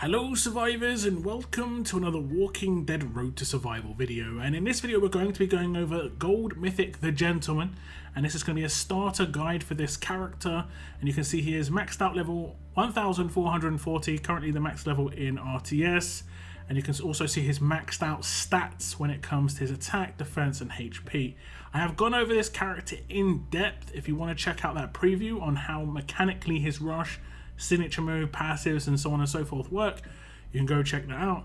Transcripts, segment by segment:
Hello survivors and welcome to another Walking Dead Road to Survival video, and in this video we're going to be going over Gold Mythic the Gentleman, and this is going to be a starter guide for this character. And you can see he is maxed out level 1440, currently the max level in RTS, and you can also see his maxed out stats when it comes to his attack, defense and HP. I have gone over this character in depth if you want to check out that preview on how mechanically his rush, signature move, passives and so on and so forth work. You can go check that out.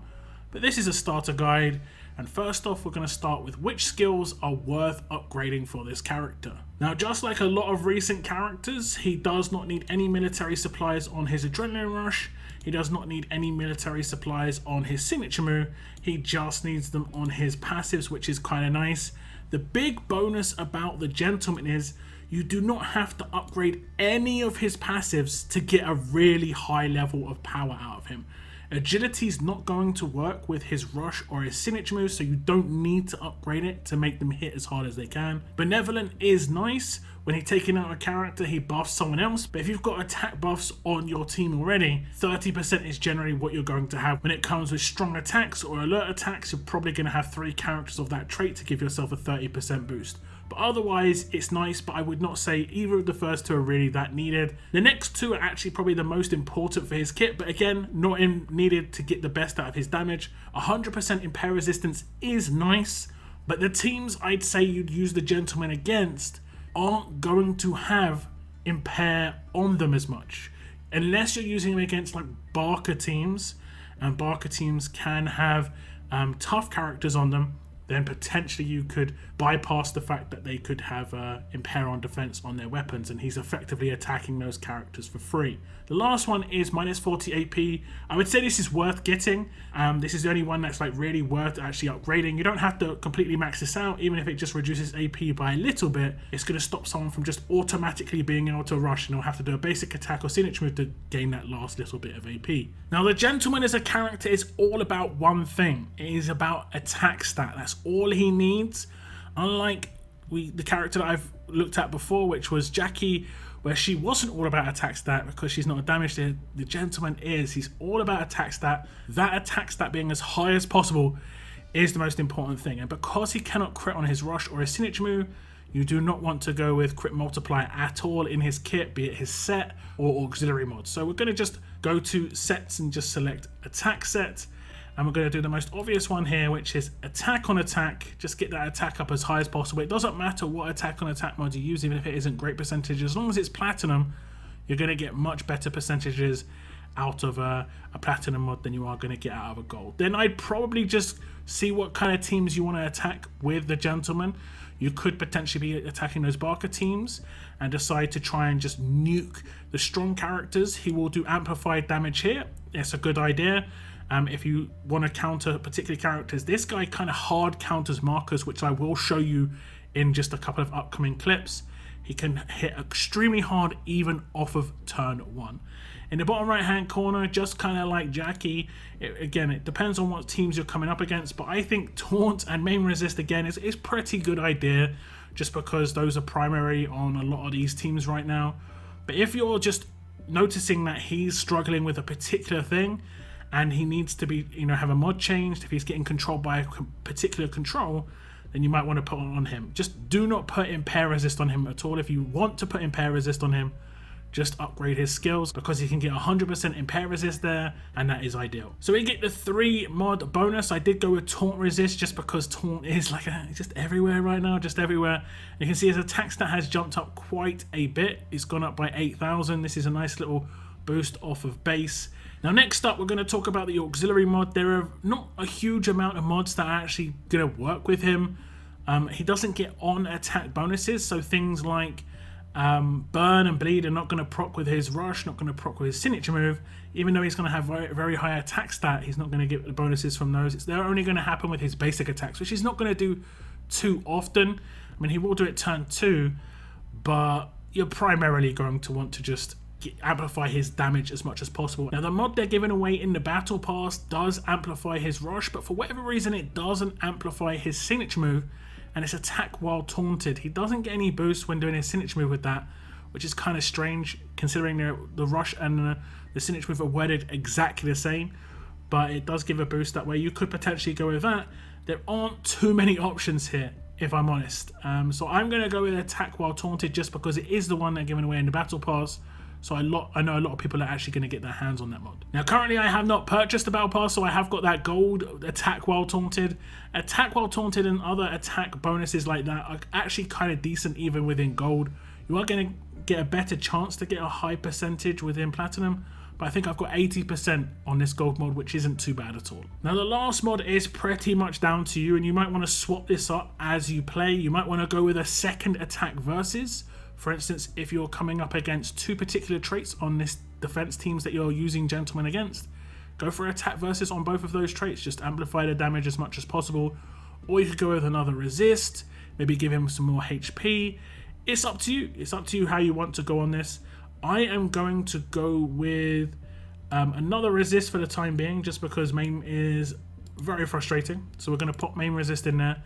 But this is a starter guide, and first off we're going to start with which skills are worth upgrading for this character. Now, just like a lot of recent characters, he does not need any military supplies on his adrenaline rush. He does not need any military supplies on his signature move. He just needs them on his passives, which is kind of nice. The big bonus about the Gentleman is you do not have to upgrade any of his passives to get a really high level of power out of him. Agility is not going to work with his rush or his signature moves, so you don't need to upgrade it to make them hit as hard as they can. Benevolent is nice. When he's taking out a character, he buffs someone else, but if you've got attack buffs on your team already, 30% is generally what you're going to have. When it comes with strong attacks or alert attacks, you're probably going to have 3 characters of that trait to give yourself a 30% boost. But otherwise, it's nice, but I would not say either of the first 2 are really that needed. The next 2 are actually probably the most important for his kit, but again, not needed to get the best out of his damage. 100% impair resistance is nice, but the teams I'd say you'd use the Gentleman against aren't going to have impair on them as much. Unless you're using him against like Barker teams, and Barker teams can have tough characters on them, then potentially you could bypass the fact that they could have impair on defense on their weapons, and he's effectively attacking those characters for free. The last one is minus 40 AP. I would say this is worth getting. This is the only one that's like really worth actually upgrading. You don't have to completely max this out. Even if it just reduces AP by a little bit, it's going to stop someone from just automatically being able to rush, and they'll have to do a basic attack or signature move to gain that last little bit of AP. Now, the Gentleman as a character is all about one thing. It is about attack stat. That's all he needs. Unlike the character that I've looked at before, which was Jackie, where she wasn't all about attack stat because she's not a damage dealer, the Gentleman is. He's all about attack stat. That attack stat being as high as possible is the most important thing. And because he cannot crit on his rush or his signature move, you do not want to go with crit multiplier at all in his kit, be it his set or auxiliary mod. So we're going to just go to sets and just select attack set. And we're going to do the most obvious one here, which is attack on attack. Just get that attack up as high as possible. It doesn't matter what attack on attack mod you use, even if it isn't great percentage. As long as it's platinum, you're going to get much better percentages out of a platinum mod than you are going to get out of a gold. Then I'd probably just see what kind of teams you want to attack with the Gentleman. You could potentially be attacking those Barker teams and decide to try and just nuke the strong characters. He will do amplified damage here. It's a good idea. If you want to counter particular characters, this guy kind of hard counters markers, which I will show you in just a couple of upcoming clips. He can hit extremely hard even off of turn 1. In the bottom right hand corner, just kind of like Jackie, again, it depends on what teams you're coming up against, but I think taunt and main resist again is pretty good idea, just because those are primary on a lot of these teams right now. But if you're just noticing that he's struggling with a particular thing, and he needs to be, have a mod changed, if he's getting controlled by a particular control, then you might want to put on him. Just do not put impair resist on him at all. If you want to put impair resist on him, just upgrade his skills, because he can get 100% impair resist there, and that is ideal. So we get the 3 mod bonus. I did go with taunt resist just because taunt is like just everywhere right now, just everywhere. And you can see his attack stat has jumped up quite a bit. It's gone up by 8,000. This is a nice little boost off of base. Now, next up, we're going to talk about the auxiliary mod. There are not a huge amount of mods that are actually going to work with him. He doesn't get on attack bonuses, so things like burn and bleed are not going to proc with his rush, not going to proc with his signature move. Even though he's going to have very, very high attack stat, he's not going to get the bonuses from those. They're only going to happen with his basic attacks, which he's not going to do too often. I mean, he will do it turn 2, but you're primarily going to want to just amplify his damage as much as possible. Now, the mod they're giving away in the battle pass does amplify his rush, but for whatever reason it doesn't amplify his signature move and his attack while taunted. He doesn't get any boost when doing his signature move with that, which is kind of strange considering the rush and the signature move are worded exactly the same, but it does give a boost that way. You could potentially go with that. There aren't too many options here, if I'm honest. So I'm going to go with attack while taunted just because it is the one they're giving away in the battle pass. So I know a lot of people are actually going to get their hands on that mod. Now currently I have not purchased the battle pass, so I have got that gold attack while taunted. Attack while taunted and other attack bonuses like that are actually kind of decent even within gold. You are going to get a better chance to get a high percentage within platinum, but I think I've got 80% on this gold mod, which isn't too bad at all. Now the last mod is pretty much down to you, and you might want to swap this up as you play. You might want to go with a second attack versus. For instance, if you're coming up against two particular traits on this defense teams that you're using Gentleman against, go for attack versus on both of those traits. Just amplify the damage as much as possible. Or you could go with another resist, maybe give him some more HP. It's up to you. It's up to you how you want to go on this. I am going to go with another resist for the time being, just because main is very frustrating. So we're going to pop main resist in there,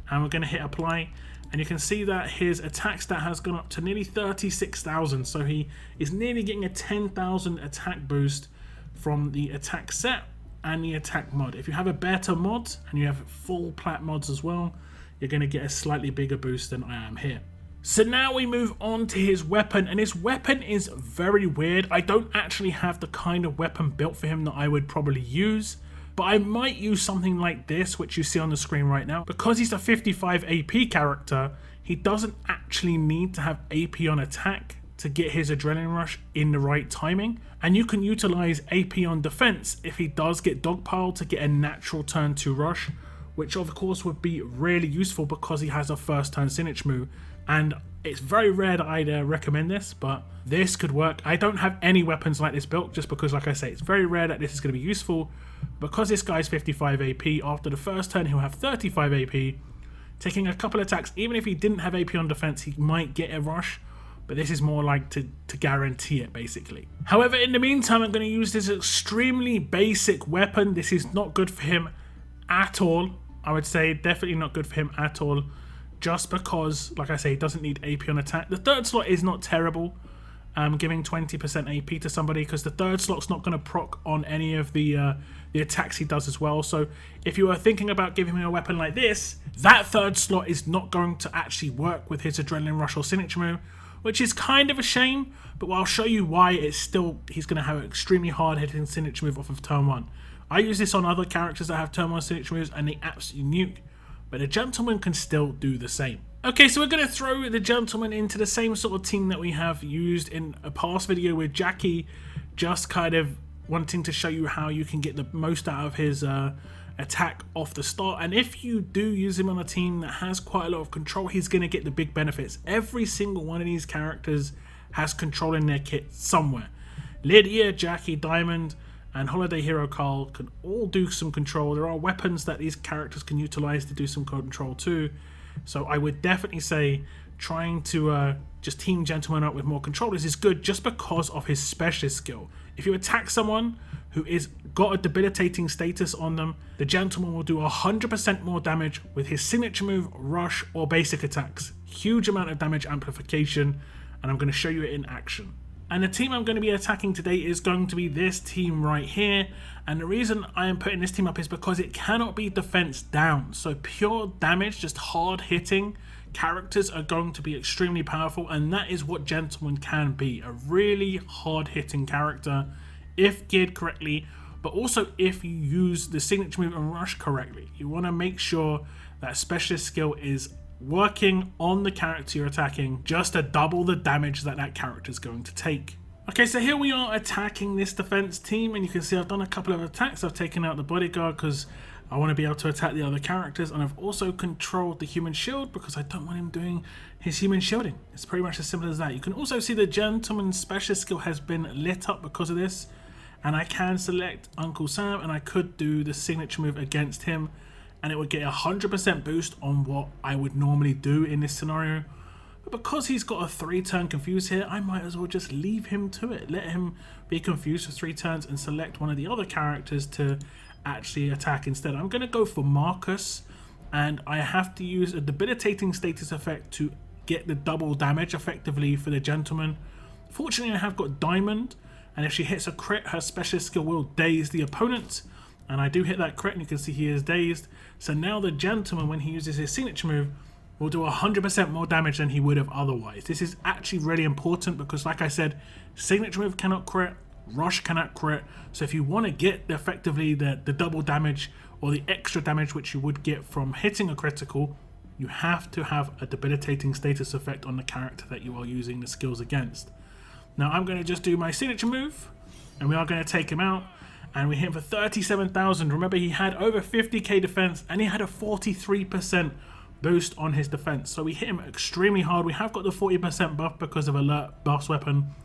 and we're going to hit apply. And you can see that his attack stat has gone up to nearly 36,000. So he is nearly getting a 10,000 attack boost from the attack set and the attack mod. If you have a better mod and you have full plat mods as well, you're going to get a slightly bigger boost than I am here. So now we move on to his weapon, and his weapon is very weird. I don't actually have the kind of weapon built for him that I would probably use, but I might use something like this, which you see on the screen right now. Because he's a 55 AP character, he doesn't actually need to have AP on attack to get his adrenaline rush in the right timing, and you can utilize AP on defense if he does get dogpiled to get a natural turn 2 rush, which of course would be really useful because he has a first turn signature move. And it's very rare that I'd recommend this, but this could work. I don't have any weapons like this built, just because, like I say, it's very rare that this is going to be useful. Because this guy's 55 AP, after the first turn he'll have 35 AP. Taking a couple attacks, even if he didn't have AP on defense, he might get a rush, but this is more like to guarantee it, basically. However, in the meantime, I'm going to use this extremely basic weapon. This is not good for him at all. I would say definitely not good for him at all. Just because, like I say, he doesn't need AP on attack. The third slot is not terrible, giving 20% AP to somebody, because the third slot's not going to proc on any of the attacks he does as well. So if you are thinking about giving him a weapon like this, that third slot is not going to actually work with his adrenaline rush or signature move, which is kind of a shame, but I'll show you why he's going to have an extremely hard hitting signature move off of turn 1. I use this on other characters that have turn 1 signature moves and they absolutely nuke, but the Gentleman can still do the same. Okay, so we're going to throw the Gentleman into the same sort of team that we have used in a past video with Jackie, just kind of wanting to show you how you can get the most out of his attack off the start. And if you do use him on a team that has quite a lot of control, he's going to get the big benefits. Every single one of these characters has control in their kit somewhere. Lydia, Jackie, Diamond, and Holiday Hero Carl can all do some control. There are weapons that these characters can utilize to do some control too. So I would definitely say trying to just team Gentleman up with more controllers is good, just because of his specialist skill. If you attack someone who is got a debilitating status on them, the Gentleman will do 100% more damage with his signature move, rush, or basic attacks. Huge amount of damage amplification, and I'm going to show you it in action. And the team I'm going to be attacking today is going to be this team right here. And the reason I am putting this team up is because it cannot be defense down. So pure damage, just hard hitting characters are going to be extremely powerful. And that is what Gentleman can be. A really hard hitting character if geared correctly, but also if you use the signature move and rush correctly. You want to make sure that specialist skill is working on the character you're attacking, just to double the damage that that character is going to take. Okay, so here we are attacking this defense team, and you can see I've done a couple of attacks. I've taken out the bodyguard because I want to be able to attack the other characters, and I've also controlled the human shield because I don't want him doing his human shielding. It's pretty much as simple as that. You can also see the Gentleman's specialist skill has been lit up because of this, and I can select Uncle Sam and I could do the signature move against him, and it would get 100% boost on what I would normally do in this scenario. But because he's got a 3-turn confuse here, I might as well just leave him to it. Let him be confused for 3 turns and select one of the other characters to actually attack instead. I'm going to go for Marcus, and I have to use a debilitating status effect to get the double damage effectively for the Gentleman. Fortunately, I have got Diamond, and if she hits a crit, her specialist skill will daze the opponent. And I do hit that crit, and you can see he is dazed. So now the Gentleman, when he uses his signature move, will do 100% more damage than he would have otherwise. This is actually really important because, like I said, signature move cannot crit, rush cannot crit. So if you want to get effectively the double damage or the extra damage which you would get from hitting a critical, you have to have a debilitating status effect on the character that you are using the skills against. Now I'm going to just do my signature move, and we are going to take him out. And we hit him for 37,000. Remember, he had over 50k defense, and he had a 43% boost on his defense. So we hit him extremely hard. We have got the 40% buff because of alert boss weapon,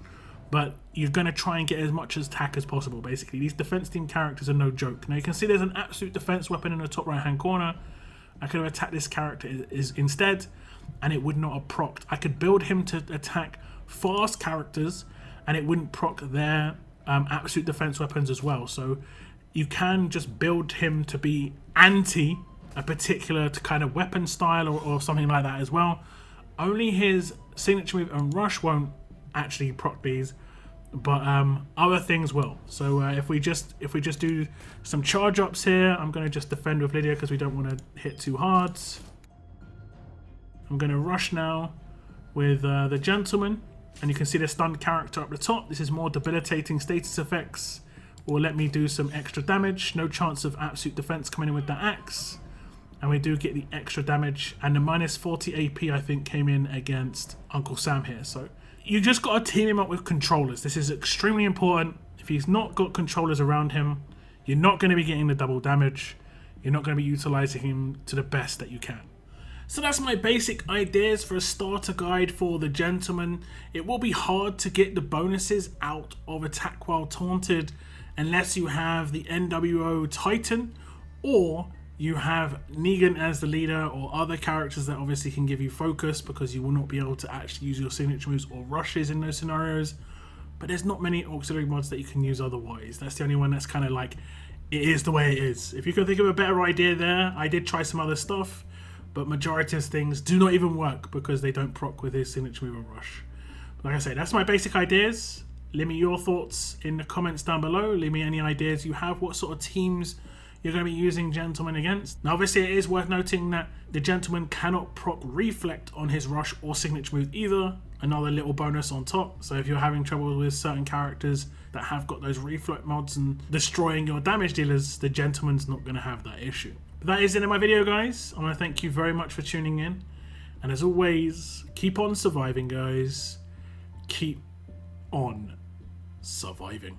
but you're going to try and get as much attack as possible, basically. These defense team characters are no joke. Now you can see there's an absolute defense weapon in the top right hand corner. I could have attacked this character instead, and it would not have procced. I could build him to attack fast characters, and it wouldn't proc their absolute defense weapons as well. So you can just build him to be anti a particular kind of weapon style or something like that as well. Only his signature move and rush won't actually proc these, but other things will. So if we just do some charge ups here, I'm going to just defend with Lydia because we don't want to hit too hard. I'm going to rush now with the Gentleman. And you can see the stunned character up the top. This is more debilitating status effects. Will let me do some extra damage. No chance of absolute defense coming in with the axe. And we do get the extra damage. And the minus 40 AP, I think, came in against Uncle Sam here. So you just got to team him up with controllers. This is extremely important. If he's not got controllers around him, you're not going to be getting the double damage. You're not going to be utilizing him to the best that you can. So that's my basic ideas for a starter guide for the Gentleman. It will be hard to get the bonuses out of attack while taunted unless you have the NWO Titan or you have Negan as the leader or other characters that obviously can give you focus, because you will not be able to actually use your signature moves or rushes in those scenarios. But there's not many auxiliary mods that you can use otherwise. That's the only one that's kind of like, it is the way it is. If you can think of a better idea there, I did try some other stuff. But majority of things do not even work because they don't proc with his signature move and rush. But like I say, that's my basic ideas. Leave me your thoughts in the comments down below. Leave me any ideas you have. What sort of teams you're going to be using Gentleman against. Now obviously it is worth noting that the Gentleman cannot proc reflect on his rush or signature move either. Another little bonus on top. So if you're having trouble with certain characters that have got those reflect mods and destroying your damage dealers, the Gentleman's not going to have that issue. But that is the end of my video, guys. I want to thank you very much for tuning in. And as always, keep on surviving, guys. Keep on surviving.